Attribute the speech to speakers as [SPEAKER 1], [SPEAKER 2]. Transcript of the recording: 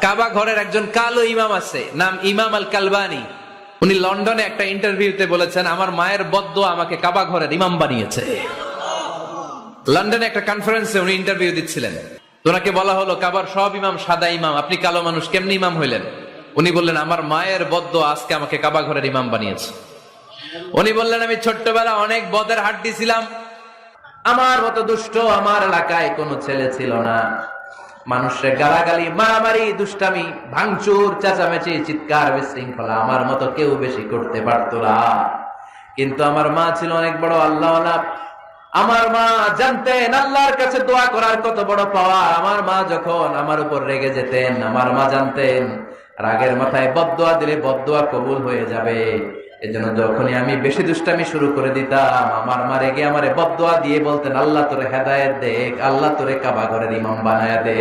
[SPEAKER 1] কাবা ঘরের একজন কালো ইমাম আছে, নাম ইমাম আল কালবানি। উনি লন্ডনে একটা ইন্টারভিউতে বলেছেন, আমার মায়ের বদ্দুয়া আমাকে কাবা ঘরের ইমাম বানিয়েছে। লন্ডনে একটা কনফারেন্সে উনি ইন্টারভিউ দিচ্ছিলেন। ওনাকে বলা হলো, কাবার সব ইমাম সাদা ইমাম, আপনি কালো মানুষ, কেমনি ইমাম হইলেন? উনি বললেন, আমার মায়ের বদ্দুয়া আজকে আমাকে কাবা ঘরের ইমাম বানিয়েছে। উনি বললেন, আমি ছোট্টবেলা অনেক বদের হাড্ডি ছিলাম, আমার মতো দুষ্ট আমার এলাকায় কোনো ছেলে ছিল না। মানুষের গালাগালি, মারামারি, দুষ্টামি, ভাঙচুর, চেঁচামেচি, চিৎকার, বিশৃঙ্খলা আমার মতো কেউ বেশি করতে পারতো না। কিন্তু আমার মা ছিল অনেক বড় আল্লাহওয়ালা। আমার মা জানতেন আল্লাহর কাছে দোয়া করার কত বড় পাওয়া। আমার মা যখন আমার উপর রেগে যেতেন, আমার মা জানতেন রাগের মাথায় বদদোয়া দিলে বদদোয়া কবুল হয়ে যাবে। এজন্য যখনই আমি বেশি দুষ্টামি শুরু করে দিতাম, আমার মা রেগে আমারে বদদোয়া দিয়ে বলতেন, আল্লাহ তোরে হেদায়েত দেখ, আল্লাহ তোরে কাবা ঘরের ইমাম বানায়া দে।